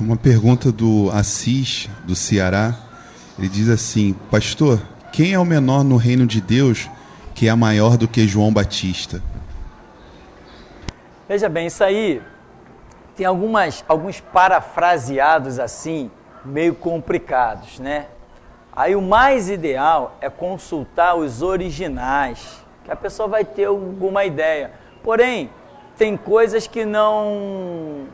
Uma pergunta do Assis, do Ceará. Ele diz assim: pastor, quem é o menor no reino de Deus que é maior do que João Batista? Veja bem, isso aí tem alguns parafraseados assim, meio complicados, né? Aí o mais ideal é consultar os originais, que a pessoa vai ter alguma ideia. Porém, tem coisas que não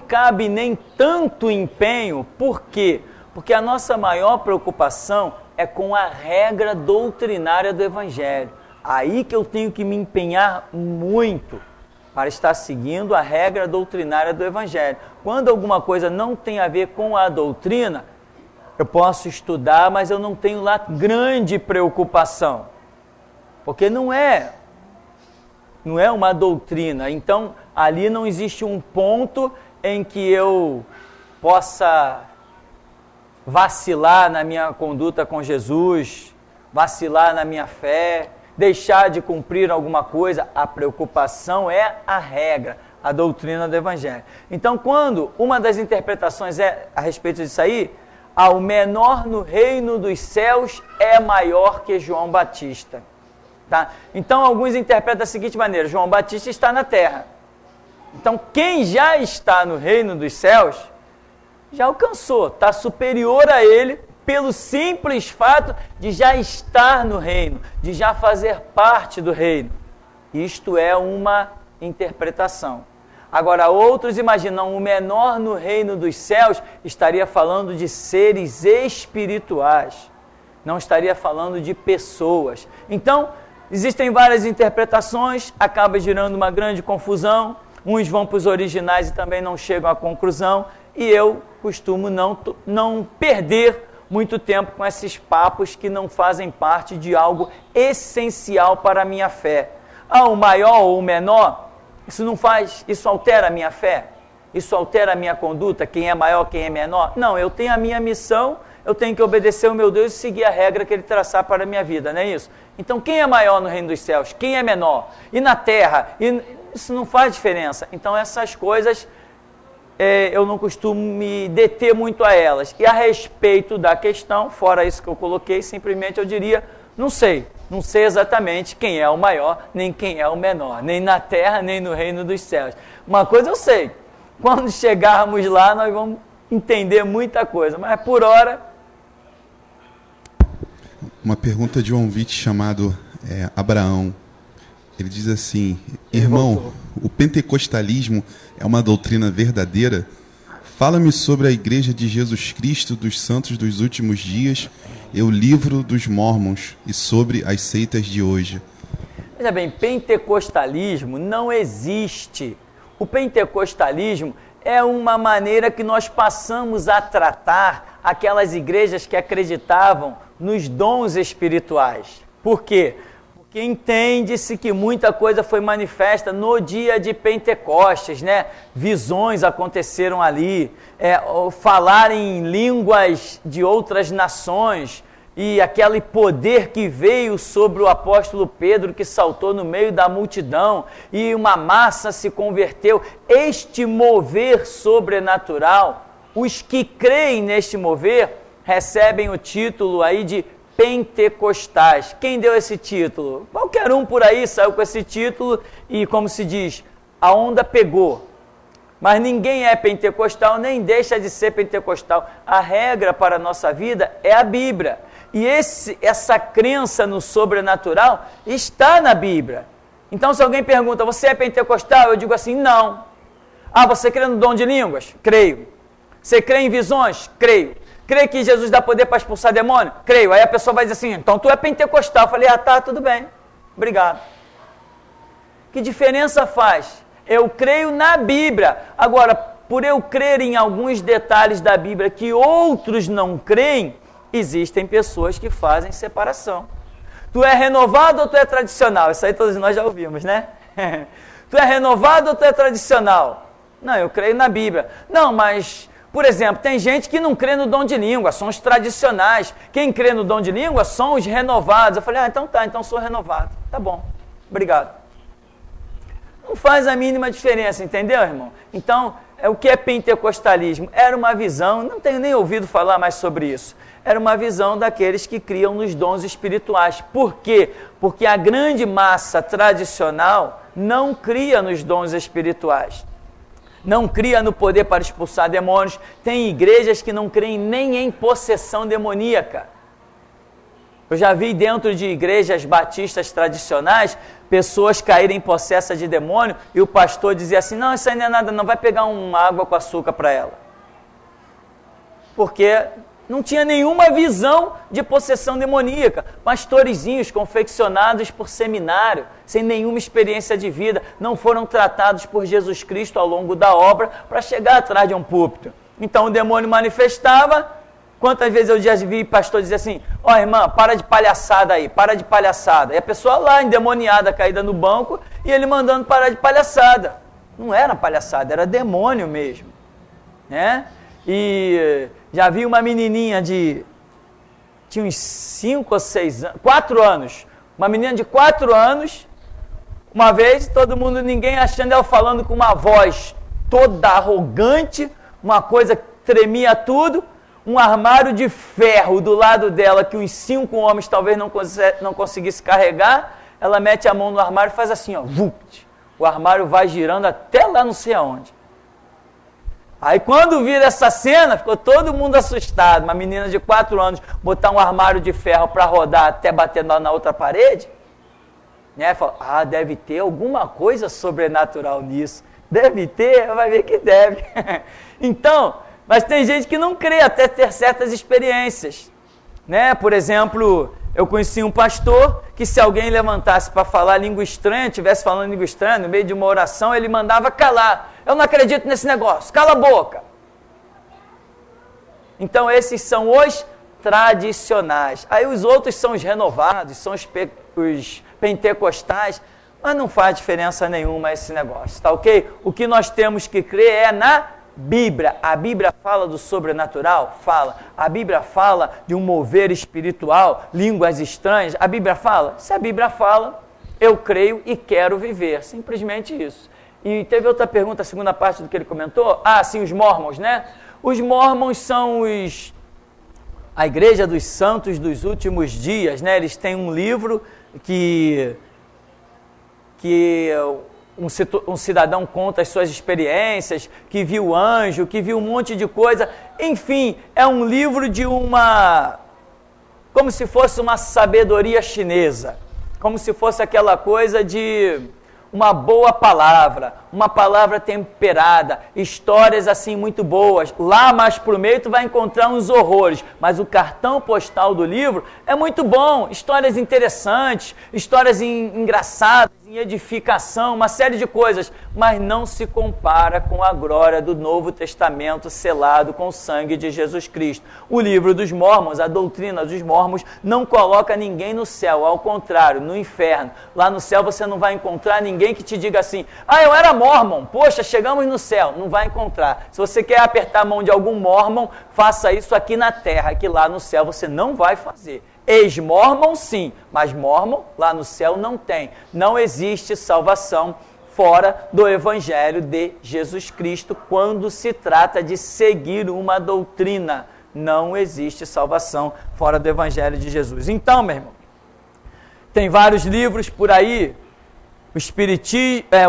cabe nem tanto empenho. Por quê? Porque a nossa maior preocupação é com a regra doutrinária do Evangelho. Aí que eu tenho que me empenhar muito para estar seguindo a regra doutrinária do Evangelho. Quando alguma coisa não tem a ver com a doutrina, eu posso estudar, mas eu não tenho lá grande preocupação. Porque não é uma doutrina. Então, ali não existe um ponto em que eu possa vacilar na minha conduta com Jesus, vacilar na minha fé, deixar de cumprir alguma coisa. A preocupação é a regra, a doutrina do Evangelho. Então, quando uma das interpretações é a respeito disso aí, o menor no reino dos céus é maior que João Batista. Tá? Então, alguns interpretam da seguinte maneira: João Batista está na terra. Então, quem já está no reino dos céus, já alcançou, está superior a ele, pelo simples fato de já estar no reino, de já fazer parte do reino. Isto é uma interpretação. Agora, outros imaginam o menor no reino dos céus, estaria falando de seres espirituais, não estaria falando de pessoas. Então, existem várias interpretações, acaba gerando uma grande confusão. Uns vão para os originais e também não chegam à conclusão, e eu costumo não perder muito tempo com esses papos que não fazem parte de algo essencial para a minha fé. O maior ou o menor, isso altera a minha fé? Isso altera a minha conduta? Quem é maior, quem é menor? Não, eu tenho a minha missão, eu tenho que obedecer ao meu Deus e seguir a regra que Ele traçar para a minha vida, não é isso? Então, quem é maior no reino dos céus? Quem é menor? E na terra? Isso não faz diferença. Então, essas coisas eu não costumo me deter muito a elas. E a respeito da questão, fora isso que eu coloquei, simplesmente eu diria, não sei exatamente quem é o maior, nem quem é o menor, nem na terra, nem no reino dos céus. Uma coisa eu sei, quando chegarmos lá, nós vamos entender muita coisa, mas por hora... Uma pergunta de um ouvinte chamado Abraão. Ele diz assim: irmão, o pentecostalismo é uma doutrina verdadeira? Fala-me sobre a Igreja de Jesus Cristo dos Santos dos Últimos Dias e o Livro dos Mórmons e sobre as seitas de hoje. Veja bem, pentecostalismo não existe. O pentecostalismo é uma maneira que nós passamos a tratar aquelas igrejas que acreditavam nos dons espirituais. Por quê? Porque entende-se que muita coisa foi manifesta no dia de Pentecostes, né? Visões aconteceram ali, falar em línguas de outras nações, e aquele poder que veio sobre o apóstolo Pedro, que saltou no meio da multidão, e uma massa se converteu. Este mover sobrenatural, os que creem neste mover, recebem o título aí de pentecostais. Quem deu esse título? Qualquer um por aí saiu com esse título e, como se diz, a onda pegou. Mas ninguém é pentecostal, nem deixa de ser pentecostal. A regra para a nossa vida é a Bíblia. E essa crença no sobrenatural está na Bíblia. Então, se alguém pergunta, você é pentecostal? Eu digo assim, não. Você crê no dom de línguas? Creio. Você crê em visões? Creio. Crê que Jesus dá poder para expulsar demônio? Creio. Aí a pessoa vai dizer assim, então tu é pentecostal. Eu falei, tá, tudo bem. Obrigado. Que diferença faz? Eu creio na Bíblia. Agora, por eu crer em alguns detalhes da Bíblia que outros não creem, existem pessoas que fazem separação. Tu é renovado ou tu é tradicional? Isso aí todos nós já ouvimos, né? Tu é renovado ou tu é tradicional? Não, eu creio na Bíblia. Não, mas... Por exemplo, tem gente que não crê no dom de língua, são os tradicionais. Quem crê no dom de língua são os renovados. Eu falei, então sou renovado. Tá bom, obrigado. Não faz a mínima diferença, entendeu, irmão? Então, O que é pentecostalismo? Era uma visão, não tenho nem ouvido falar mais sobre isso, era uma visão daqueles que criam nos dons espirituais. Por quê? Porque a grande massa tradicional não cria nos dons espirituais, não cria no poder para expulsar demônios. Tem igrejas que não creem nem em possessão demoníaca. Eu já vi dentro de igrejas batistas tradicionais, pessoas caírem possessas de demônio e o pastor dizia assim, não, isso aí não é nada, não, vai pegar uma água com açúcar para ela. Porque não tinha nenhuma visão de possessão demoníaca. Pastorezinhos confeccionados por seminário, sem nenhuma experiência de vida, não foram tratados por Jesus Cristo ao longo da obra para chegar atrás de um púlpito. Então o demônio manifestava. Quantas vezes eu já vi pastor dizer assim, ó irmã, para de palhaçada aí, para de palhaçada. E a pessoa lá, endemoniada, caída no banco, e ele mandando parar de palhaçada. Não era palhaçada, era demônio mesmo, né? E já vi uma menininha tinha uns 5 ou 6 anos, 4 anos, uma menina de 4 anos, uma vez, todo mundo, ninguém achando ela falando com uma voz toda arrogante, uma coisa que tremia tudo, um armário de ferro do lado dela, que uns 5 homens talvez não conseguissem carregar, ela mete a mão no armário e faz assim, ó, vupt. O armário vai girando até lá não sei aonde. Aí quando vira essa cena, ficou todo mundo assustado. Uma menina de 4 anos botar um armário de ferro para rodar até bater na outra parede, né? Fala, deve ter alguma coisa sobrenatural nisso. Deve ter, vai ver que deve. Então, mas tem gente que não crê até ter certas experiências, né? Por exemplo, eu conheci um pastor que se alguém levantasse para falar língua estranha, estivesse falando língua estranha, no meio de uma oração, ele mandava calar. Eu não acredito nesse negócio, cala a boca. Então esses são os tradicionais. Aí os outros são os renovados, são os pentecostais, mas não faz diferença nenhuma esse negócio, tá ok? O que nós temos que crer é na Bíblia. A Bíblia fala do sobrenatural? Fala. A Bíblia fala de um mover espiritual, línguas estranhas? A Bíblia fala? Se a Bíblia fala, eu creio e quero viver. Simplesmente isso. E teve outra pergunta, a segunda parte do que ele comentou. Sim, os mormons, né? Os mormons são a Igreja dos Santos dos Últimos Dias, né? Eles têm um livro que um cidadão conta as suas experiências, que viu anjo, que viu um monte de coisa. Enfim, é um livro de como se fosse uma sabedoria chinesa, como se fosse aquela coisa de uma boa palavra, uma palavra temperada, histórias assim muito boas. Lá mais pro meio tu vai encontrar uns horrores, mas o cartão postal do livro é muito bom, histórias interessantes, histórias engraçadas, em edificação, uma série de coisas, mas não se compara com a glória do Novo Testamento selado com o sangue de Jesus Cristo. O livro dos Mormons, a doutrina dos Mormons, não coloca ninguém no céu, ao contrário, no inferno. Lá no céu você não vai encontrar ninguém que te diga assim, eu era Mormon, poxa, chegamos no céu. Não vai encontrar. Se você quer apertar a mão de algum Mormon, faça isso aqui na terra, que lá no céu você não vai fazer. Ex-Mormon sim, mas Mormon lá no céu não tem. Não existe salvação fora do Evangelho de Jesus Cristo quando se trata de seguir uma doutrina. Não existe salvação fora do Evangelho de Jesus. Então, meu irmão, tem vários livros por aí,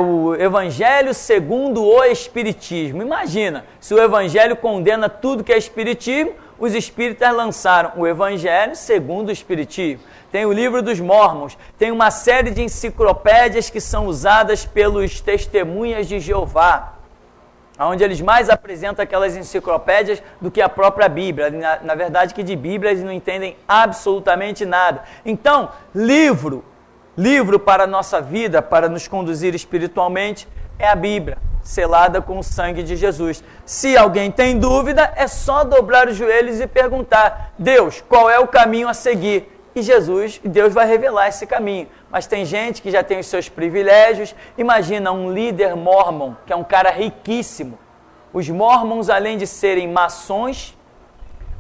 o Evangelho segundo o Espiritismo. Imagina, se o Evangelho condena tudo que é Espiritismo, os espíritas lançaram o Evangelho segundo o Espiritismo. Tem o livro dos Mormons, tem uma série de enciclopédias que são usadas pelos testemunhas de Jeová, onde eles mais apresentam aquelas enciclopédias do que a própria Bíblia. Na verdade, que de Bíblia eles não entendem absolutamente nada. Então, livro para a nossa vida, para nos conduzir espiritualmente, é a Bíblia, selada com o sangue de Jesus. Se alguém tem dúvida, é só dobrar os joelhos e perguntar, Deus, qual é o caminho a seguir? E Deus vai revelar esse caminho. Mas tem gente que já tem os seus privilégios. Imagina um líder mormon, que é um cara riquíssimo. Os mormons, além de serem maçons,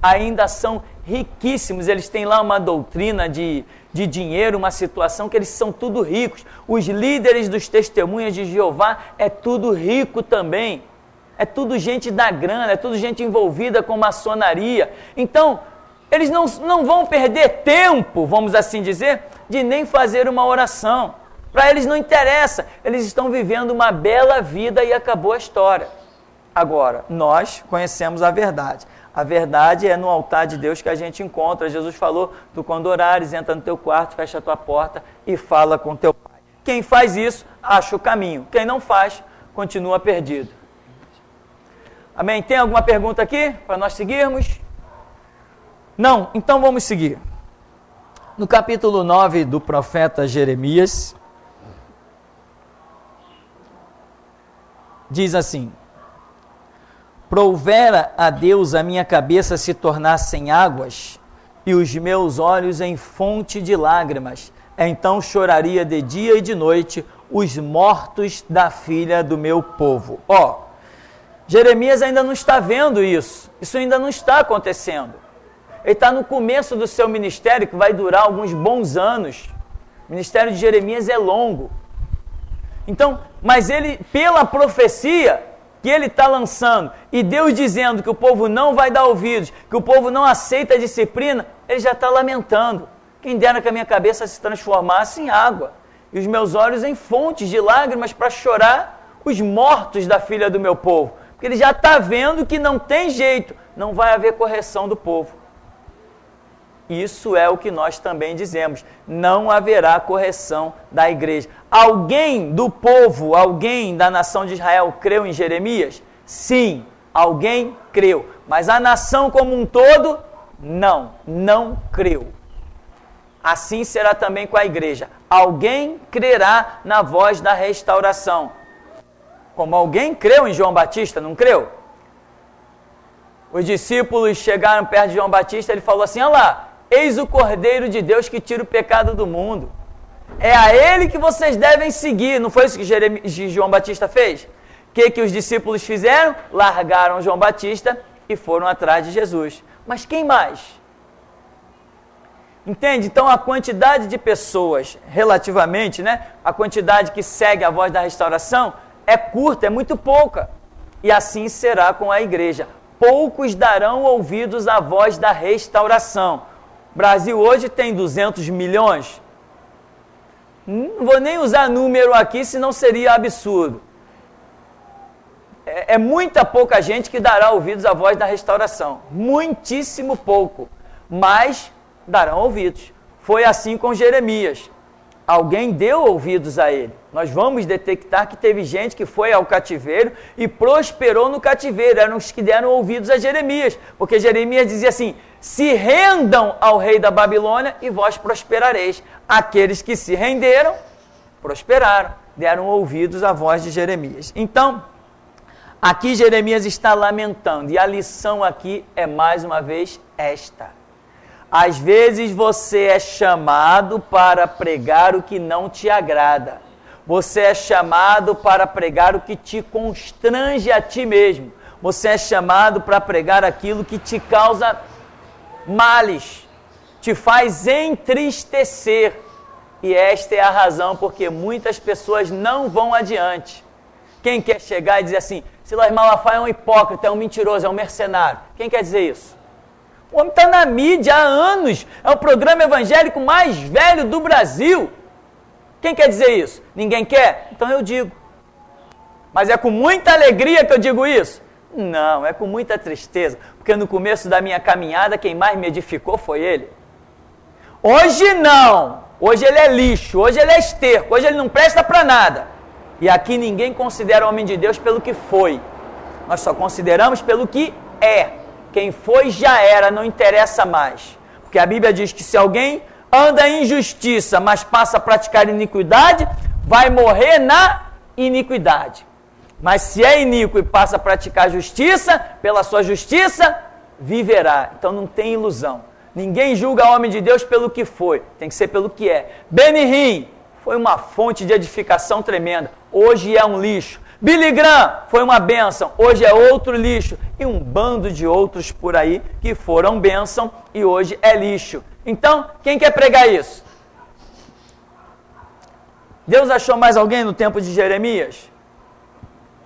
ainda são riquíssimos. Eles têm lá uma doutrina de dinheiro, uma situação que eles são tudo ricos. Os líderes dos testemunhas de Jeová é tudo rico também. É tudo gente da grana, é tudo gente envolvida com maçonaria. Então, eles não vão perder tempo, vamos assim dizer, de nem fazer uma oração. Para eles não interessa, eles estão vivendo uma bela vida e acabou a história. Agora, nós conhecemos a verdade. A verdade é no altar de Deus que a gente encontra. Jesus falou, tu quando orares, entra no teu quarto, fecha a tua porta e fala com teu pai. Quem faz isso, acha o caminho. Quem não faz, continua perdido. Amém? Tem alguma pergunta aqui para nós seguirmos? Não? Então vamos seguir. No capítulo 9 do profeta Jeremias, diz assim: provera a Deus a minha cabeça se tornar sem águas e os meus olhos em fonte de lágrimas. Então choraria de dia e de noite os mortos da filha do meu povo. Jeremias ainda não está vendo isso. Isso ainda não está acontecendo. Ele está no começo do seu ministério, que vai durar alguns bons anos. O ministério de Jeremias é longo. Então, mas ele, pela profecia que ele está lançando, e Deus dizendo que o povo não vai dar ouvidos, que o povo não aceita a disciplina, ele já está lamentando. Quem dera que a minha cabeça se transformasse em água, e os meus olhos em fontes de lágrimas para chorar os mortos da filha do meu povo. Porque ele já está vendo que não tem jeito, não vai haver correção do povo. Isso é o que nós também dizemos, não haverá correção da igreja. Alguém do povo, alguém da nação de Israel creu em Jeremias? Sim, alguém creu, mas a nação como um todo, não creu. Assim será também com a igreja. Alguém crerá na voz da restauração. Como alguém creu em João Batista, não creu? Os discípulos chegaram perto de João Batista, ele falou assim, olha lá, eis o Cordeiro de Deus que tira o pecado do mundo. É a ele que vocês devem seguir. Não foi isso que João Batista fez? O que os discípulos fizeram? Largaram João Batista e foram atrás de Jesus. Mas quem mais? Entende? Então a quantidade de pessoas, relativamente, a quantidade que segue a voz da restauração é curta, é muito pouca. E assim será com a igreja. Poucos darão ouvidos à voz da restauração. O Brasil hoje tem 200 milhões. Não vou nem usar número aqui, senão seria absurdo. É muita pouca gente que dará ouvidos à voz da restauração. Muitíssimo pouco. Mas darão ouvidos. Foi assim com Jeremias. Alguém deu ouvidos a ele. Nós vamos detectar que teve gente que foi ao cativeiro e prosperou no cativeiro. Eram os que deram ouvidos a Jeremias. Porque Jeremias dizia assim, se rendam ao rei da Babilônia e vós prosperareis. Aqueles que se renderam, prosperaram. Deram ouvidos à voz de Jeremias. Então, aqui Jeremias está lamentando. E a lição aqui é mais uma vez esta. Às vezes você é chamado para pregar o que não te agrada. Você é chamado para pregar o que te constrange a ti mesmo. Você é chamado para pregar aquilo que te causa males, te faz entristecer. E esta é a razão porque muitas pessoas não vão adiante. Quem quer chegar e dizer assim, Silas Malafaia é um hipócrita, é um mentiroso, é um mercenário. Quem quer dizer isso? O homem está na mídia há anos, é o programa evangélico mais velho do Brasil. Quem quer dizer isso? Ninguém quer? Então eu digo. Mas é com muita alegria que eu digo isso? Não, é com muita tristeza, porque no começo da minha caminhada, quem mais me edificou foi ele. Hoje não, hoje ele é lixo, hoje ele é esterco, hoje ele não presta para nada. E aqui ninguém considera o homem de Deus pelo que foi, nós só consideramos pelo que é. Quem foi já era, não interessa mais. Porque a Bíblia diz que se alguém anda em injustiça, mas passa a praticar iniquidade, vai morrer na iniquidade. Mas se é iníquo e passa a praticar justiça, pela sua justiça, viverá. Então não tem ilusão. Ninguém julga o homem de Deus pelo que foi, tem que ser pelo que é. Benihim foi uma fonte de edificação tremenda, hoje é um lixo. Billy Graham foi uma bênção, hoje é outro lixo. E um bando de outros por aí que foram bênção e hoje é lixo. Então, quem quer pregar isso? Deus achou mais alguém no tempo de Jeremias?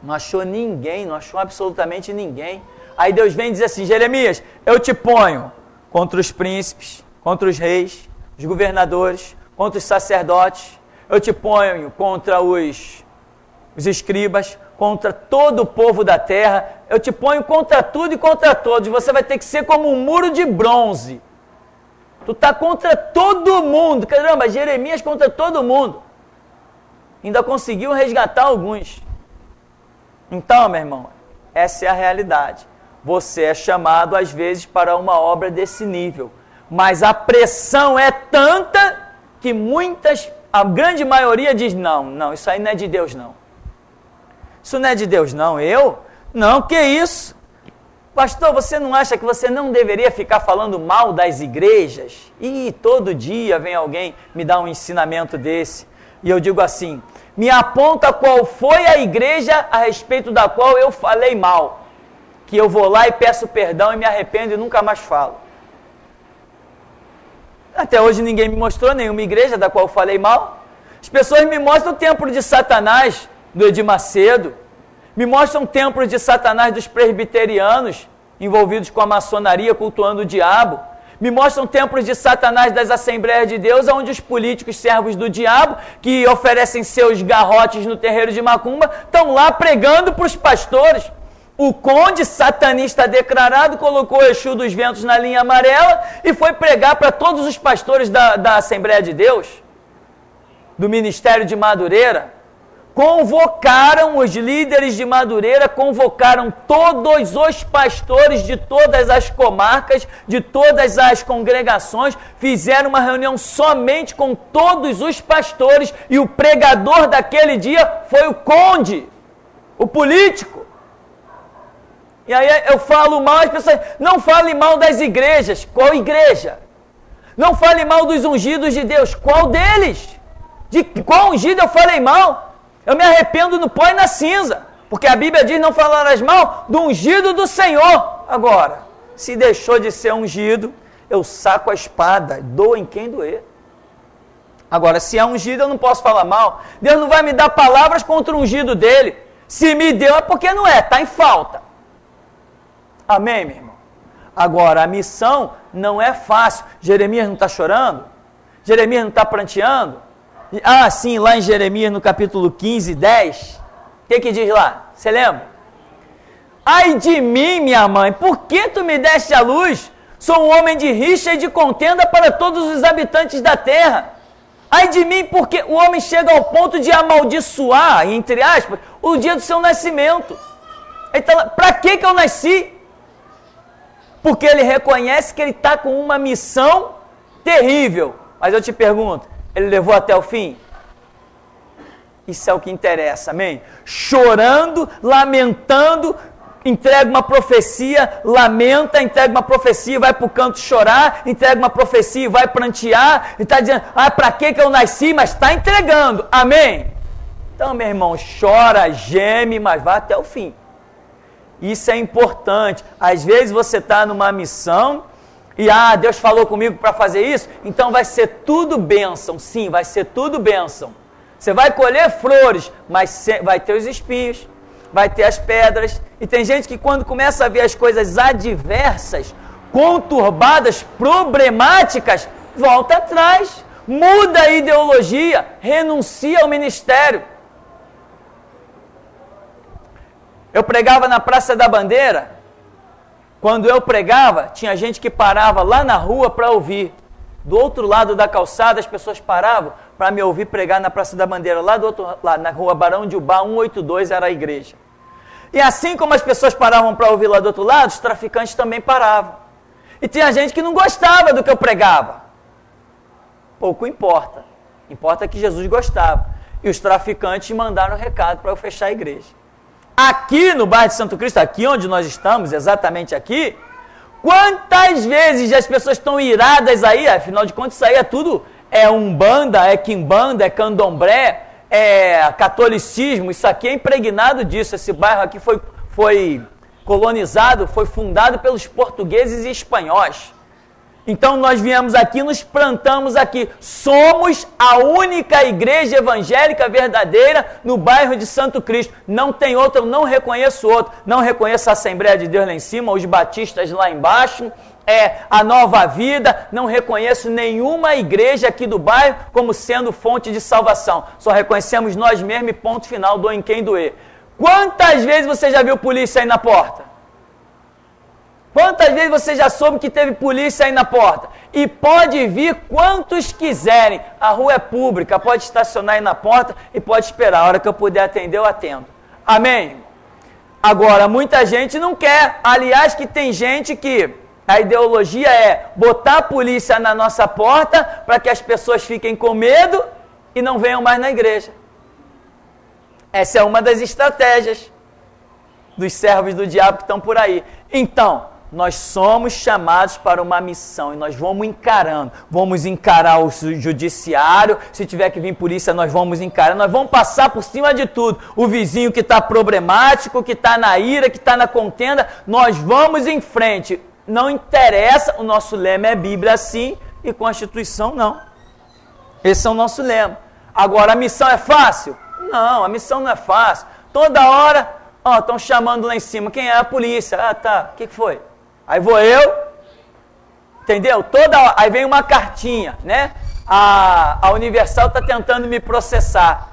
Não achou ninguém, não achou absolutamente ninguém. Aí Deus vem e diz assim, Jeremias, eu te ponho contra os príncipes, contra os reis, os governadores, contra os sacerdotes, eu te ponho contra os escribas, contra todo o povo da terra, eu te ponho contra tudo e contra todos, você vai ter que ser como um muro de bronze. Tu está contra todo mundo, caramba, Jeremias contra todo mundo. Ainda conseguiu resgatar alguns. Então, meu irmão, essa é a realidade. Você é chamado, às vezes, para uma obra desse nível. Mas a pressão é tanta que a grande maioria diz, não, isso aí não é de Deus, não. Isso não é de Deus, não. Não, que isso? Pastor, você não acha que você não deveria ficar falando mal das igrejas? E todo dia vem alguém me dar um ensinamento desse. E eu digo assim, me aponta qual foi a igreja a respeito da qual eu falei mal. Que eu vou lá e peço perdão e me arrependo e nunca mais falo. Até hoje ninguém me mostrou nenhuma igreja da qual eu falei mal. As pessoas me mostram o templo de Satanás, do Edir Macedo. Me mostram templos de Satanás dos presbiterianos, envolvidos com a maçonaria, cultuando o diabo. Me mostram templos de Satanás das Assembleias de Deus, onde os políticos servos do diabo, que oferecem seus garrotes no terreiro de macumba, estão lá pregando para os pastores. O conde satanista declarado colocou o Exu dos Ventos na linha amarela e foi pregar para todos os pastores da Assembleia de Deus, do Ministério de Madureira. Convocaram os líderes de Madureira, convocaram todos os pastores de todas as comarcas, de todas as congregações, fizeram uma reunião somente com todos os pastores e o pregador daquele dia foi o conde, o político. E aí eu falo mal, as pessoas, não fale mal das igrejas. Qual igreja? Não fale mal dos ungidos de Deus. Qual deles? De qual ungido eu falei mal? Eu me arrependo no pó e na cinza, porque a Bíblia diz não falarás mal do ungido do Senhor. Agora, se deixou de ser ungido, eu saco a espada, dou em quem doer. Agora, se é ungido, eu não posso falar mal. Deus não vai me dar palavras contra o ungido dele. Se me deu é porque não é, está em falta. Amém, meu irmão? Agora, a missão não é fácil. Jeremias não está chorando? Jeremias não está pranteando? Ah, sim, lá em Jeremias, no capítulo 15, 10, o que diz lá? Você lembra? Ai de mim, minha mãe, por que tu me deste a luz? Sou um homem de rixa e de contenda para todos os habitantes da terra. Ai de mim, porque o homem chega ao ponto de amaldiçoar, entre aspas, o dia do seu nascimento. Então, para que eu nasci? Porque ele reconhece que ele está com uma missão terrível. Mas eu te pergunto, ele levou até o fim? Isso é o que interessa, amém? Chorando, lamentando, entrega uma profecia, lamenta, entrega uma profecia, vai para o canto chorar, entrega uma profecia, vai prantear, e está dizendo, para que eu nasci? Mas está entregando, amém? Então, meu irmão, chora, geme, mas vai até o fim. Isso é importante. Às vezes você está numa missão e Deus falou comigo para fazer isso, então vai ser tudo bênção. Sim, vai ser tudo bênção. Você vai colher flores, mas vai ter os espinhos, vai ter as pedras. E tem gente que quando começa a ver as coisas adversas, conturbadas, problemáticas, volta atrás, muda a ideologia, renuncia ao ministério. Eu pregava na Praça da Bandeira. Quando eu pregava, tinha gente que parava lá na rua para ouvir. Do outro lado da calçada, as pessoas paravam para me ouvir pregar na Praça da Bandeira. Lá do outro lado, na rua Barão de Ubá, 182, era a igreja. E assim como as pessoas paravam para ouvir lá do outro lado, os traficantes também paravam. E tinha gente que não gostava do que eu pregava. Pouco importa. Importa que Jesus gostava. E os traficantes mandaram recado para eu fechar a igreja. Aqui no bairro de Santo Cristo, aqui onde nós estamos, exatamente aqui, quantas vezes as pessoas estão iradas aí, afinal de contas isso aí é tudo, é umbanda, é quimbanda, é candomblé, é catolicismo, isso aqui é impregnado disso, esse bairro aqui foi colonizado, foi fundado pelos portugueses e espanhóis. Então nós viemos aqui, nos plantamos aqui. Somos a única igreja evangélica verdadeira no bairro de Santo Cristo. Não tem outra, eu não reconheço outro. Não reconheço a Assembleia de Deus lá em cima, os batistas lá embaixo, a Nova Vida. Não reconheço nenhuma igreja aqui do bairro como sendo fonte de salvação. Só reconhecemos nós mesmos e ponto final, doa em quem doer. Quantas vezes você já viu polícia aí na porta? Quantas vezes você já soube que teve polícia aí na porta? E pode vir quantos quiserem. A rua é pública, pode estacionar aí na porta e pode esperar. A hora que eu puder atender, eu atendo. Amém? Agora, muita gente não quer. Aliás, que tem gente que a ideologia é botar a polícia na nossa porta para que as pessoas fiquem com medo e não venham mais na igreja. Essa é uma das estratégias dos servos do diabo que estão por aí. Então, nós somos chamados para uma missão e nós vamos encarar o judiciário, se tiver que vir polícia nós vamos encarar, nós vamos passar por cima de tudo, o vizinho que está problemático, que está na ira, que está na contenda, nós vamos em frente, não interessa, o nosso lema é Bíblia sim e Constituição não, esse é o nosso lema. Agora a missão é fácil? Não, a missão não é fácil, toda hora, estão chamando lá em cima, quem é? A polícia, tá, o que foi? Aí vou eu, entendeu? Aí vem uma cartinha, né? A Universal está tentando me processar.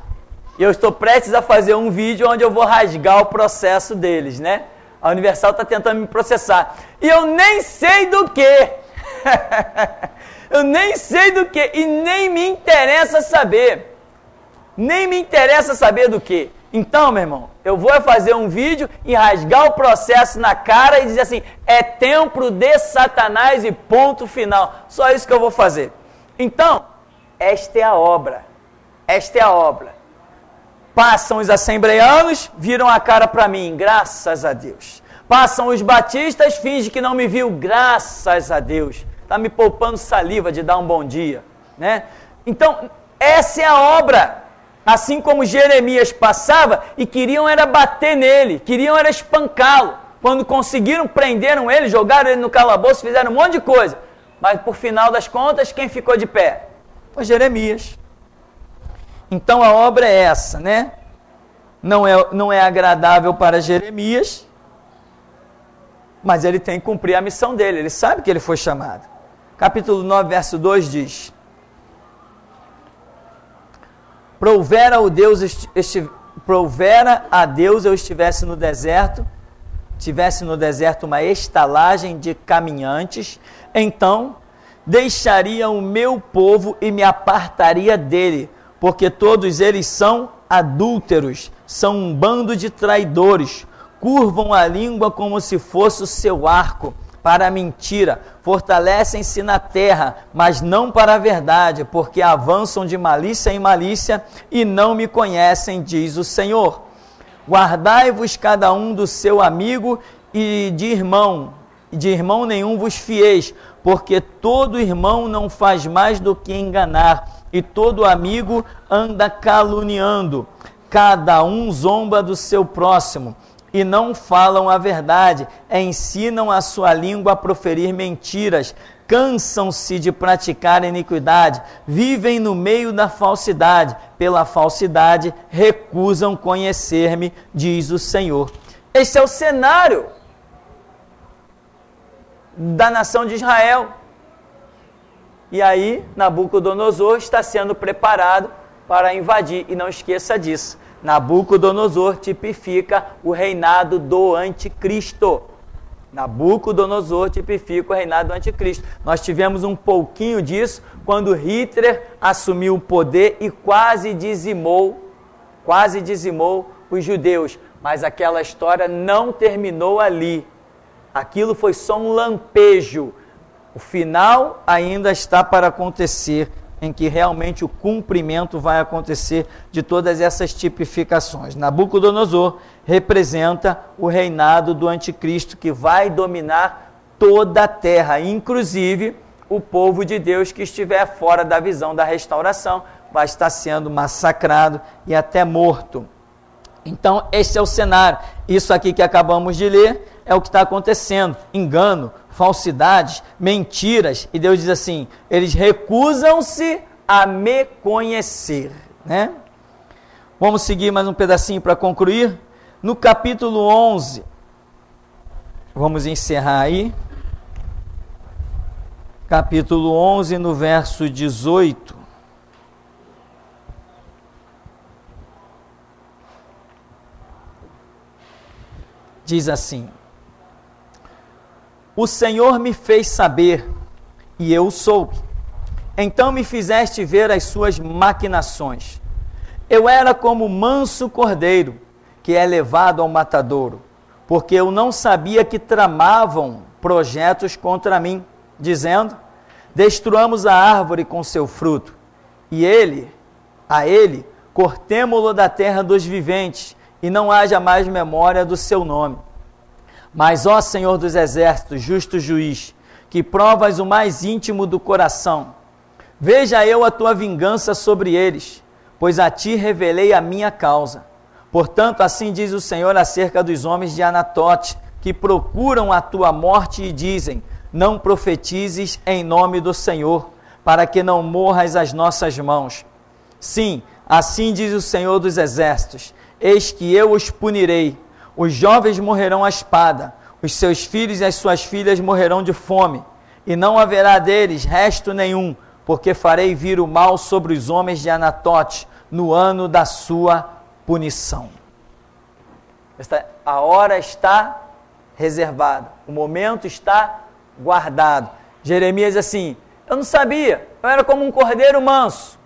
E eu estou prestes a fazer um vídeo onde eu vou rasgar o processo deles, né? A Universal está tentando me processar. E eu nem sei do que. Eu nem sei do que. E nem me interessa saber. Nem me interessa saber do que. Então, meu irmão, eu vou fazer um vídeo e rasgar o processo na cara e dizer assim, é templo de Satanás e ponto final. Só isso que eu vou fazer. Então, esta é a obra. Esta é a obra. Passam os assembleanos, viram a cara para mim, graças a Deus. Passam os batistas, fingem que não me viu, graças a Deus. Está me poupando saliva de dar um bom dia, né? Então, essa é a obra. Assim como Jeremias passava e queriam era bater nele, queriam era espancá-lo. Quando conseguiram, prenderam ele, jogaram ele no calabouço, fizeram um monte de coisa. Mas por final das contas, quem ficou de pé? Foi Jeremias. Então a obra é essa, né? Não é agradável para Jeremias, mas ele tem que cumprir a missão dele, ele sabe que ele foi chamado. Capítulo 9, verso 2 diz: Provera a Deus eu tivesse no deserto uma estalagem de caminhantes, então deixaria o meu povo e me apartaria dele, porque todos eles são adúlteros, são um bando de traidores, curvam a língua como se fosse o seu arco para a mentira, fortalecem-se na terra, mas não para a verdade, porque avançam de malícia em malícia e não me conhecem, diz o Senhor. Guardai-vos cada um do seu amigo e de irmão nenhum vos fieis, porque todo irmão não faz mais do que enganar, e todo amigo anda caluniando. Cada um zomba do seu próximo, e não falam a verdade, ensinam a sua língua a proferir mentiras, cansam-se de praticar iniquidade, vivem no meio da falsidade, pela falsidade recusam conhecer-me, diz o Senhor. Este é o cenário da nação de Israel. E aí, Nabucodonosor está sendo preparado para invadir, e não esqueça disso. Nabucodonosor tipifica o reinado do anticristo. Nabucodonosor tipifica o reinado do anticristo. Nós tivemos um pouquinho disso quando Hitler assumiu o poder e quase dizimou os judeus. Mas aquela história não terminou ali. Aquilo foi só um lampejo. O final ainda está para acontecer, em que realmente o cumprimento vai acontecer de todas essas tipificações. Nabucodonosor representa o reinado do anticristo que vai dominar toda a terra, inclusive o povo de Deus que estiver fora da visão da restauração vai estar sendo massacrado e até morto. Então, esse é o cenário. Isso aqui que acabamos de ler é o que está acontecendo. Engano, falsidades, mentiras. E Deus diz assim, eles recusam-se a me conhecer, né? Vamos seguir mais um pedacinho para concluir. No capítulo 11, vamos encerrar aí. Capítulo 11, no verso 18. Diz assim: o Senhor me fez saber, e eu soube. Então me fizeste ver as suas maquinações. Eu era como manso cordeiro, que é levado ao matadouro, porque eu não sabia que tramavam projetos contra mim, dizendo, destruamos a árvore com seu fruto, e a ele, cortemo-lo da terra dos viventes, e não haja mais memória do seu nome. Mas, ó Senhor dos exércitos, justo juiz, que provas o mais íntimo do coração, veja eu a tua vingança sobre eles, pois a ti revelei a minha causa. Portanto, assim diz o Senhor acerca dos homens de Anatote, que procuram a tua morte e dizem, não profetizes em nome do Senhor, para que não morras às nossas mãos. Sim, assim diz o Senhor dos exércitos, eis que eu os punirei. Os jovens morrerão à espada, os seus filhos e as suas filhas morrerão de fome, e não haverá deles resto nenhum, porque farei vir o mal sobre os homens de Anatote no ano da sua punição. A hora está reservada, o momento está guardado. Jeremias diz assim, eu não sabia, eu era como um cordeiro manso,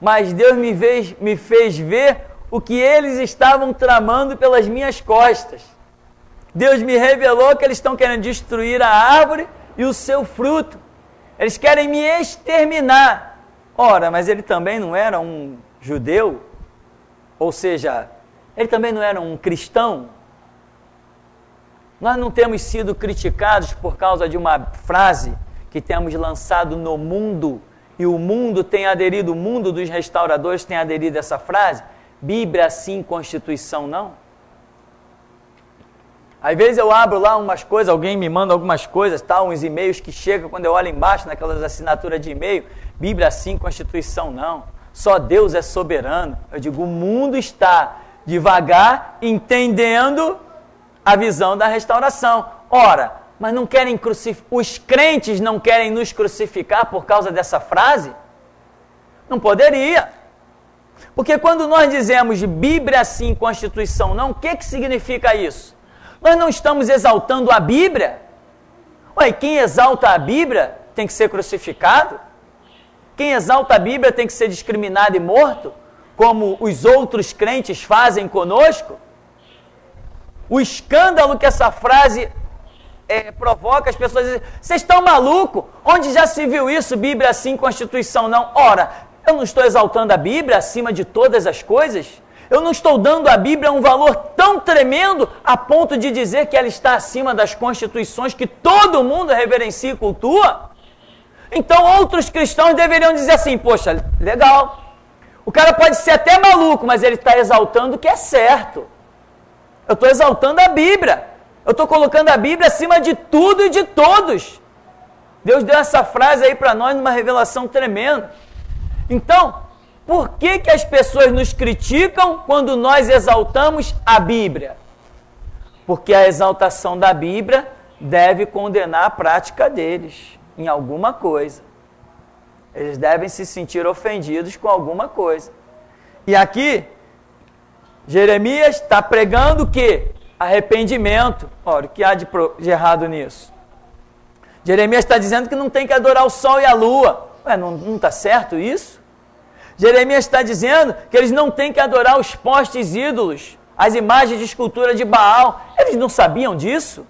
mas Deus me fez ver o que eles estavam tramando pelas minhas costas. Deus me revelou que eles estão querendo destruir a árvore e o seu fruto. Eles querem me exterminar. Ora, mas ele também não era um judeu? Ou seja, ele também não era um cristão? Nós não temos sido criticados por causa de uma frase que temos lançado no mundo, e o mundo tem aderido, o mundo dos restauradores tem aderido a essa frase? Bíblia sim, Constituição não? Às vezes eu abro lá umas coisas, alguém me manda algumas coisas, uns e-mails que chegam, quando eu olho embaixo, naquelas assinaturas de e-mail, Bíblia sim, Constituição não. Só Deus é soberano. Eu digo, o mundo está devagar entendendo a visão da restauração. Ora, mas não querem os crentes não querem nos crucificar por causa dessa frase? Não poderia. Porque quando nós dizemos Bíblia sim, Constituição não, o que significa isso? Nós não estamos exaltando a Bíblia? Ué, quem exalta a Bíblia tem que ser crucificado? Quem exalta a Bíblia tem que ser discriminado e morto? Como os outros crentes fazem conosco? O escândalo que essa frase provoca, as pessoas dizem, vocês estão malucos? Onde já se viu isso, Bíblia sim, Constituição não? Ora, eu não estou exaltando a Bíblia acima de todas as coisas? Eu não estou dando à Bíblia um valor tão tremendo a ponto de dizer que ela está acima das constituições que todo mundo reverencia e cultua? Então outros cristãos deveriam dizer assim, poxa, legal, o cara pode ser até maluco, mas ele está exaltando o que é certo. Eu estou exaltando a Bíblia, eu estou colocando a Bíblia acima de tudo e de todos. Deus deu essa frase aí para nós numa revelação tremenda. Então, por que as pessoas nos criticam quando nós exaltamos a Bíblia? Porque a exaltação da Bíblia deve condenar a prática deles em alguma coisa. Eles devem se sentir ofendidos com alguma coisa. E aqui, Jeremias está pregando o quê? Arrependimento. Olha, o que há de errado nisso? Jeremias está dizendo que não tem que adorar o sol e a lua. Ué, não está certo isso? Jeremias está dizendo que eles não têm que adorar os postes ídolos, as imagens de escultura de Baal. Eles não sabiam disso?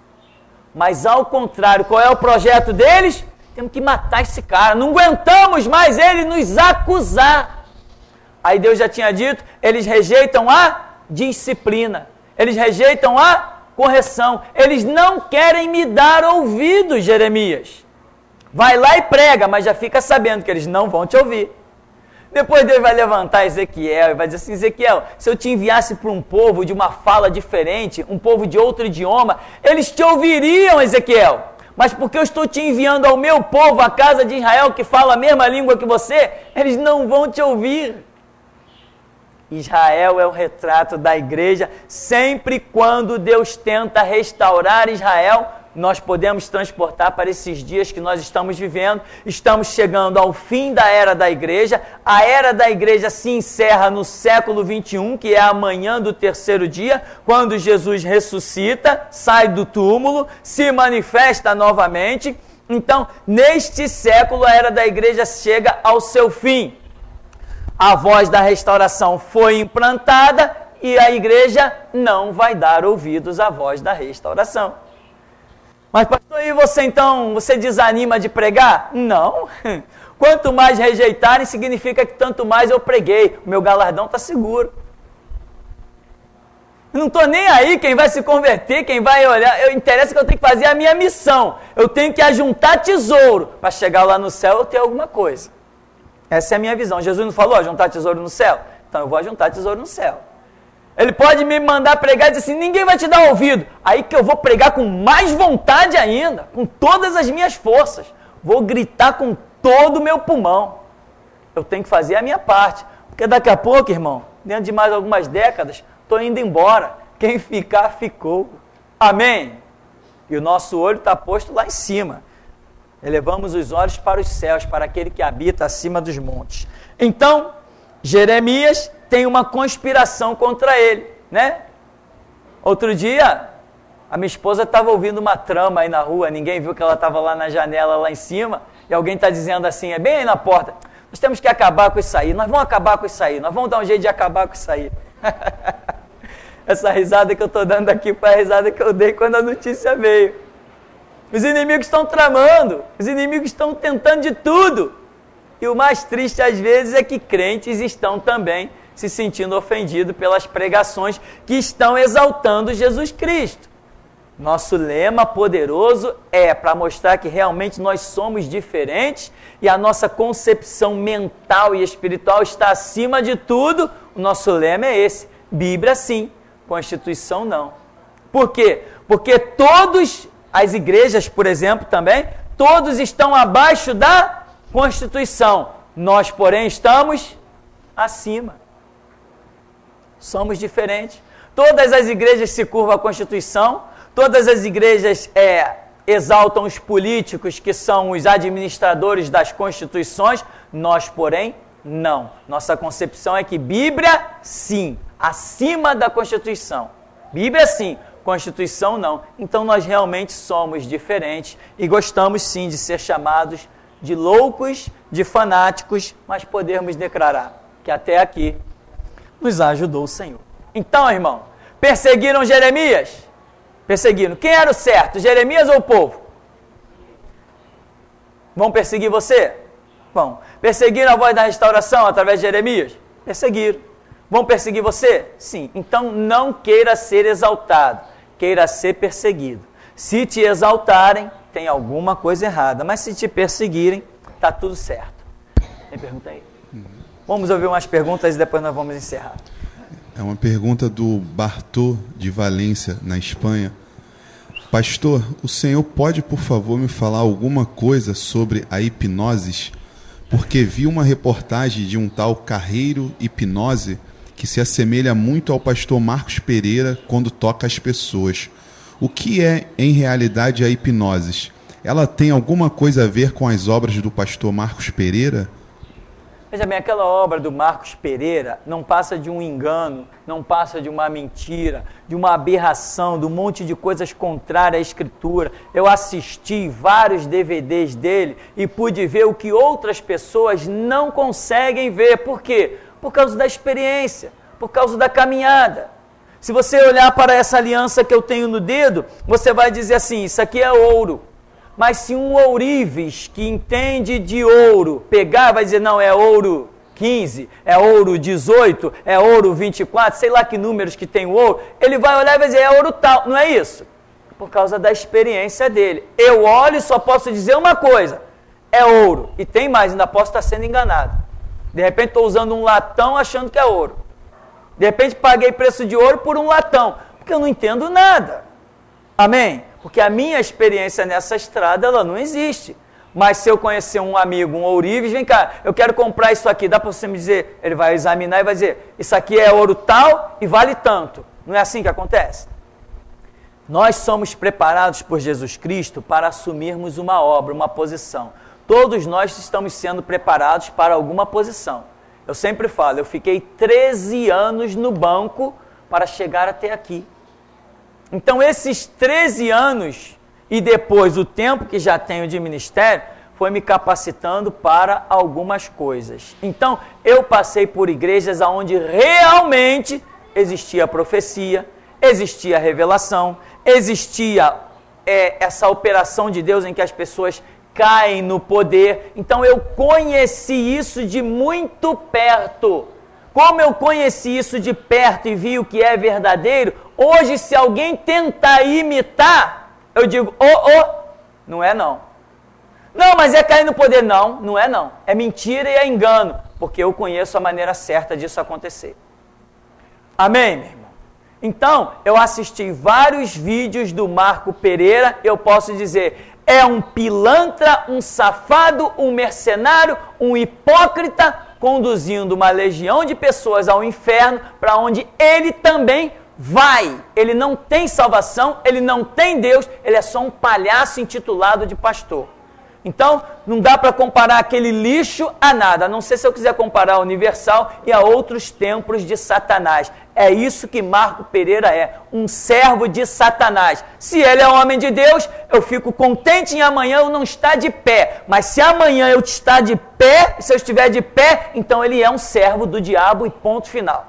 Mas ao contrário, qual é o projeto deles? Temos que matar esse cara, não aguentamos mais ele nos acusar. Aí Deus já tinha dito, eles rejeitam a disciplina, eles rejeitam a correção, eles não querem me dar ouvidos, Jeremias. Vai lá e prega, mas já fica sabendo que eles não vão te ouvir. Depois Deus vai levantar Ezequiel e vai dizer assim, Ezequiel, se eu te enviasse para um povo de uma fala diferente, um povo de outro idioma, eles te ouviriam, Ezequiel. mas porque eu estou te enviando ao meu povo, a casa de Israel, que fala a mesma língua que você, eles não vão te ouvir. Israel é o retrato da igreja. Sempre quando Deus tenta restaurar Israel, nós podemos transportar para esses dias que nós estamos vivendo. Estamos chegando ao fim da era da igreja. A era da igreja se encerra no século 21, que é amanhã do terceiro dia, quando Jesus ressuscita, sai do túmulo, se manifesta novamente. Então, neste século, a era da igreja chega ao seu fim. A voz da restauração foi implantada e a igreja não vai dar ouvidos à voz da restauração. Mas pastor, e você então, você desanima de pregar? Não. Quanto mais rejeitarem, significa que tanto mais eu preguei. O meu galardão está seguro. Eu não estou nem aí quem vai se converter, quem vai olhar. Interessa que eu tenho que fazer a minha missão. Eu tenho que ajuntar tesouro para chegar lá no céu eu ter alguma coisa. Essa é a minha visão. Jesus não falou juntar tesouro no céu? Então eu vou ajuntar tesouro no céu. Ele pode me mandar pregar e dizer assim, ninguém vai te dar ouvido. Aí que eu vou pregar com mais vontade ainda, com todas as minhas forças. Vou gritar com todo o meu pulmão. Eu tenho que fazer a minha parte. Porque daqui a pouco, irmão, dentro de mais algumas décadas, estou indo embora. Quem ficar, ficou. Amém? E o nosso olho está posto lá em cima. Elevamos os olhos para os céus, para aquele que habita acima dos montes. Então, Jeremias tem uma conspiração contra ele, né? Outro dia, a minha esposa estava ouvindo uma trama aí na rua, ninguém viu que ela estava lá na janela, lá em cima, e alguém está dizendo assim, é bem aí na porta, nós temos que acabar com isso aí, nós vamos acabar com isso aí, nós vamos dar um jeito de acabar com isso aí. Essa risada que eu estou dando aqui foi a risada que eu dei quando a notícia veio. Os inimigos estão tramando, os inimigos estão tentando de tudo. E o mais triste às vezes é que crentes estão também se sentindo ofendidos pelas pregações que estão exaltando Jesus Cristo. Nosso lema poderoso é para mostrar que realmente nós somos diferentes e a nossa concepção mental e espiritual está acima de tudo. O nosso lema é esse, Bíblia sim, Constituição não. Por quê? Porque todos... As igrejas, por exemplo, também, todos estão abaixo da Constituição. Nós, porém, estamos acima. Somos diferentes. Todas as igrejas se curvam à Constituição, todas as igrejas exaltam os políticos, que são os administradores das constituições. Nós, porém, não. Nossa concepção é que Bíblia, sim, acima da Constituição. Bíblia, sim. Constituição não. Então nós realmente somos diferentes e gostamos sim de ser chamados de loucos, de fanáticos, mas podemos declarar que até aqui nos ajudou o Senhor. Então, irmão, perseguiram Jeremias? Perseguiram. Quem era o certo, Jeremias ou o povo? Vão perseguir você? Vão. Perseguiram a voz da restauração através de Jeremias? Perseguiram. Vão perseguir você? Sim. Então não queira ser exaltado, queira ser perseguido. Se te exaltarem, tem alguma coisa errada, mas se te perseguirem, está tudo certo. Tem pergunta aí? Vamos ouvir umas perguntas e depois nós vamos encerrar. É uma pergunta do Bartô de Valência, na Espanha. Pastor, o senhor pode, por favor, me falar alguma coisa sobre a hipnose? Porque vi uma reportagem de um tal Carreiro Hipnose que se assemelha muito ao pastor Marcos Pereira quando toca as pessoas. O que é, em realidade, a hipnose? Ela tem alguma coisa a ver com as obras do pastor Marcos Pereira? Veja bem, aquela obra do Marcos Pereira não passa de um engano, não passa de uma mentira, de uma aberração, de um monte de coisas contrárias à Escritura. Eu assisti vários DVDs dele e pude ver o que outras pessoas não conseguem ver. Por quê? Por causa da experiência, por causa da caminhada. Se você olhar para essa aliança que eu tenho no dedo, você vai dizer assim, isso aqui é ouro. Mas se um ourives que entende de ouro pegar, vai dizer, não, é ouro 15, é ouro 18, é ouro 24, sei lá que números que tem o ouro, ele vai olhar e vai dizer, é ouro tal, não é isso? Por causa da experiência dele. Eu olho e só posso dizer uma coisa, é ouro. E tem mais, ainda posso estar sendo enganado. De repente estou usando um latão achando que é ouro. De repente paguei preço de ouro por um latão, porque eu não entendo nada. Amém? Porque a minha experiência nessa estrada, ela não existe. Mas se eu conhecer um amigo, um ourives, vem cá, eu quero comprar isso aqui, dá para você me dizer? Ele vai examinar e vai dizer, isso aqui é ouro tal e vale tanto. Não é assim que acontece? Nós somos preparados por Jesus Cristo para assumirmos uma obra, uma posição. Todos nós estamos sendo preparados para alguma posição. Eu sempre falo, eu fiquei 13 anos no banco para chegar até aqui. Então, esses 13 anos e depois o tempo que já tenho de ministério, foi me capacitando para algumas coisas. Então, eu passei por igrejas onde realmente existia profecia, existia revelação, existia essa operação de Deus em que as pessoas caem no poder. Então, eu conheci isso de muito perto. Como eu conheci isso de perto e vi o que é verdadeiro, hoje se alguém tentar imitar, eu digo, não é não. Não, mas é cair no poder. Não, não é não. É mentira e é engano, porque eu conheço a maneira certa disso acontecer. Amém, meu irmão? Então, eu assisti vários vídeos do Marco Pereira, eu posso dizer, é um pilantra, um safado, um mercenário, um hipócrita, conduzindo uma legião de pessoas ao inferno, para onde ele também vai. Ele não tem salvação, ele não tem Deus, ele é só um palhaço intitulado de pastor. Então, não dá para comparar aquele lixo a nada, a não ser se eu quiser comparar a Universal e a outros templos de Satanás. É isso que Marco Pereira é, um servo de Satanás. Se ele é homem de Deus, eu fico contente em amanhã eu não estar de pé. Mas se amanhã eu estar de pé, se eu estiver de pé, então ele é um servo do diabo e ponto final.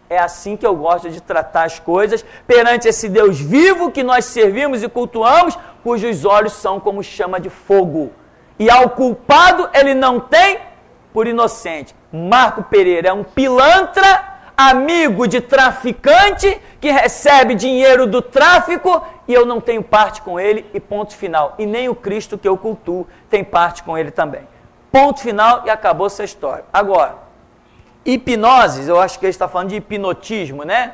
É assim que eu gosto de tratar as coisas, perante esse Deus vivo que nós servimos e cultuamos, cujos olhos são como chama de fogo. E ao culpado ele não tem por inocente. Marco Pereira é um pilantra, amigo de traficante, que recebe dinheiro do tráfico, e eu não tenho parte com ele, e ponto final. E nem o Cristo que eu cultuo tem parte com ele também. Ponto final e acabou essa história. Agora, hipnose, eu acho que ele está falando de hipnotismo, né?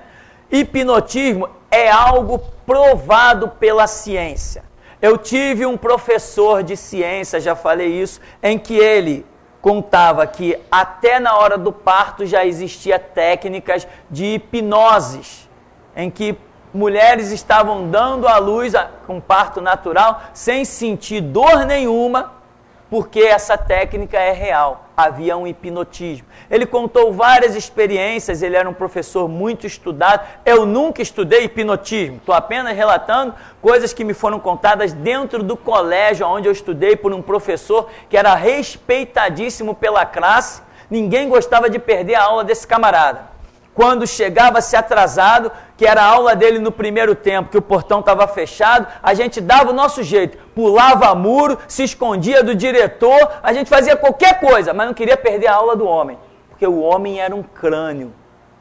Hipnotismo é algo provado pela ciência. Eu tive um professor de ciência, já falei isso, em que ele contava que até na hora do parto já existia técnicas de hipnoses, em que mulheres estavam dando à luz com parto natural, sem sentir dor nenhuma, porque essa técnica é real, havia um hipnotismo. Ele contou várias experiências, ele era um professor muito estudado, eu nunca estudei hipnotismo, estou apenas relatando coisas que me foram contadas dentro do colégio, onde eu estudei por um professor que era respeitadíssimo pela classe, ninguém gostava de perder a aula desse camarada. Quando chegava-se atrasado, que era a aula dele no primeiro tempo, que o portão estava fechado, a gente dava o nosso jeito, pulava muro, se escondia do diretor, a gente fazia qualquer coisa, mas não queria perder a aula do homem, porque o homem era um crânio.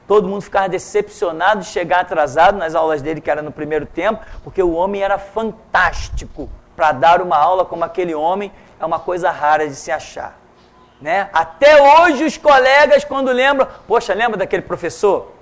Todo mundo ficava decepcionado de chegar atrasado nas aulas dele, que era no primeiro tempo, porque o homem era fantástico. Para dar uma aula como aquele homem, é uma coisa rara de se achar. Né? Até hoje os colegas, quando lembram, poxa, lembra daquele professor?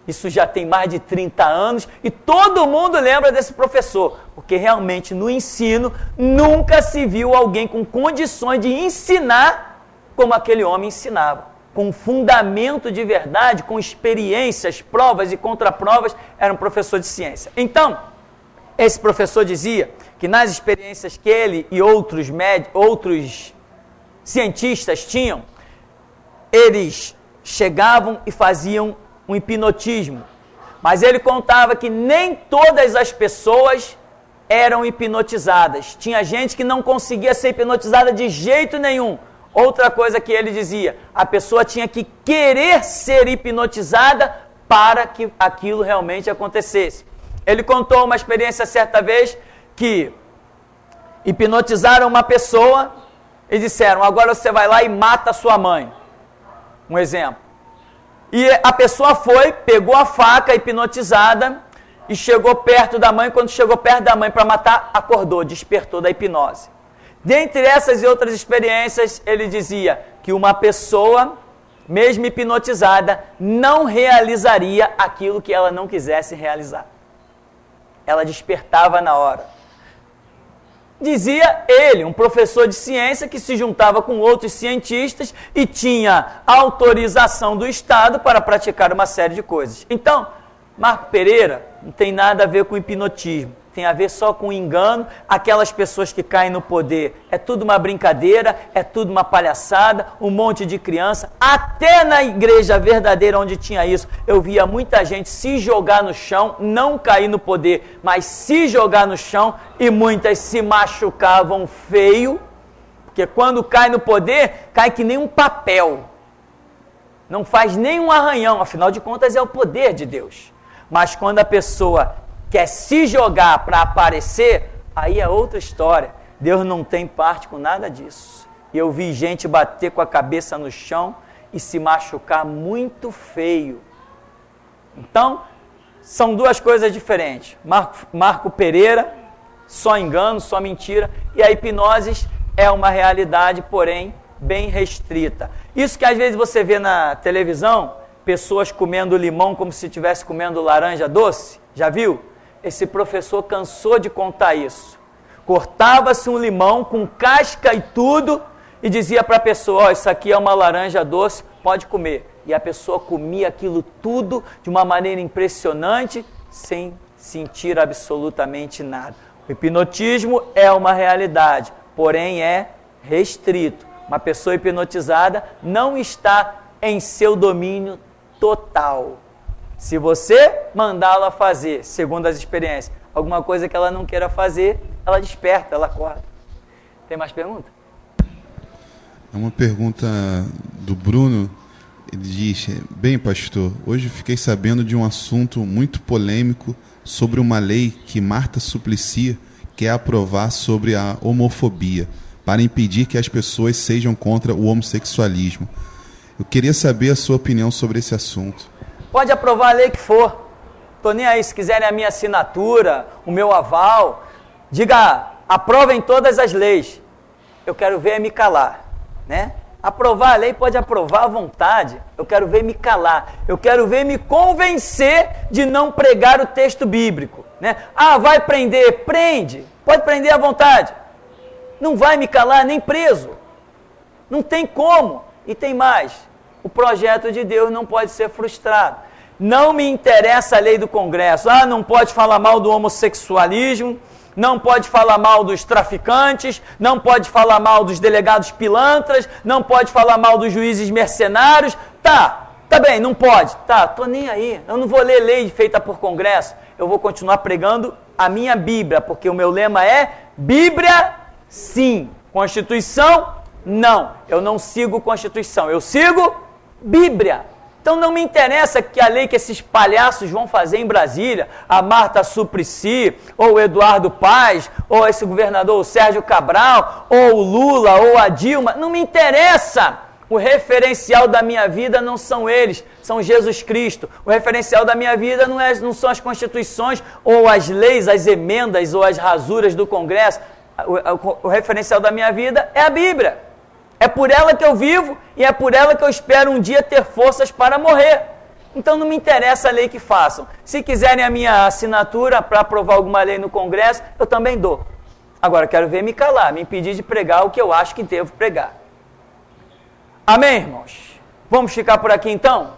Isso já tem mais de 30 anos e todo mundo lembra desse professor, porque realmente no ensino nunca se viu alguém com condições de ensinar como aquele homem ensinava, com fundamento de verdade, com experiências, provas e contraprovas, era um professor de ciência. Então, esse professor dizia que nas experiências que ele e outros cientistas tinham, eles chegavam e faziam um hipnotismo, mas ele contava que nem todas as pessoas eram hipnotizadas, tinha gente que não conseguia ser hipnotizada de jeito nenhum. Outra coisa que ele dizia, a pessoa tinha que querer ser hipnotizada para que aquilo realmente acontecesse. Ele contou uma experiência certa vez que hipnotizaram uma pessoa e disseram, agora você vai lá e mata a sua mãe. Um exemplo. E a pessoa foi, pegou a faca hipnotizada e chegou perto da mãe. Quando chegou perto da mãe para matar, acordou, despertou da hipnose. Dentre essas e outras experiências, ele dizia que uma pessoa, mesmo hipnotizada, não realizaria aquilo que ela não quisesse realizar. ela despertava na hora. Dizia ele, um professor de ciência que se juntava com outros cientistas e tinha autorização do Estado para praticar uma série de coisas. Então, Marco Pereira não tem nada a ver com hipnotismo, tem a ver só com engano. Aquelas pessoas que caem no poder, é tudo uma brincadeira, é tudo uma palhaçada, um monte de criança. Até na igreja verdadeira onde tinha isso, eu via muita gente se jogar no chão, não cair no poder, mas se jogar no chão, e muitas se machucavam feio, porque quando cai no poder, cai que nem um papel, não faz nem um arranhão, afinal de contas é o poder de Deus. Mas quando a pessoa quer se jogar para aparecer, aí é outra história. Deus não tem parte com nada disso. E eu vi gente bater com a cabeça no chão e se machucar muito feio. Então, são duas coisas diferentes. Marco Pereira, só engano, só mentira. E a hipnose é uma realidade, porém, bem restrita. Isso que às vezes você vê na televisão, pessoas comendo limão como se estivesse comendo laranja doce, já viu? Esse professor cansou de contar isso. Cortava-se um limão com casca e tudo e dizia para a pessoa, ó, isso aqui é uma laranja doce, pode comer. E a pessoa comia aquilo tudo de uma maneira impressionante, sem sentir absolutamente nada. O hipnotismo é uma realidade, porém é restrito. Uma pessoa hipnotizada não está em seu domínio total. Se você mandá-la fazer, segundo as experiências, alguma coisa que ela não queira fazer, ela desperta, ela acorda. Tem mais pergunta? É uma pergunta do Bruno. Ele diz, bem pastor, hoje fiquei sabendo de um assunto muito polêmico sobre uma lei que Marta Suplicy quer aprovar sobre a homofobia, para impedir que as pessoas sejam contra o homossexualismo. Eu queria saber a sua opinião sobre esse assunto. Pode aprovar a lei que for. Estou nem aí, se quiserem a minha assinatura, o meu aval. Diga, aprovem todas as leis. Eu quero ver me calar, né? Aprovar a lei pode aprovar à vontade. Eu quero ver me calar. Eu quero ver me convencer de não pregar o texto bíblico, né? Ah, vai prender? Prende. Pode prender à vontade. Não vai me calar nem preso. Não tem como. E tem mais. O projeto de Deus não pode ser frustrado. Não me interessa a lei do Congresso. Ah, não pode falar mal do homossexualismo, não pode falar mal dos traficantes, não pode falar mal dos delegados pilantras, não pode falar mal dos juízes mercenários. Tá bem, não pode. Tá, tô nem aí. Eu não vou ler lei feita por Congresso. Eu vou continuar pregando a minha Bíblia, porque o meu lema é Bíblia, sim. Constituição, não. Eu não sigo Constituição, eu sigo Bíblia. Então não me interessa que a lei que esses palhaços vão fazer em Brasília, a Marta Suplicy, ou o Eduardo Paes, ou esse governador, o Sérgio Cabral, ou o Lula, ou a Dilma, não me interessa. O referencial da minha vida não são eles, são Jesus Cristo. O referencial da minha vida não são as constituições, ou as leis, as emendas, ou as rasuras do Congresso. O referencial da minha vida é a Bíblia. É por ela que eu vivo e é por ela que eu espero um dia ter forças para morrer. Então não me interessa a lei que façam. Se quiserem a minha assinatura para aprovar alguma lei no Congresso, eu também dou. Agora quero ver me calar, me impedir de pregar o que eu acho que devo pregar. Amém, irmãos? Vamos ficar por aqui então?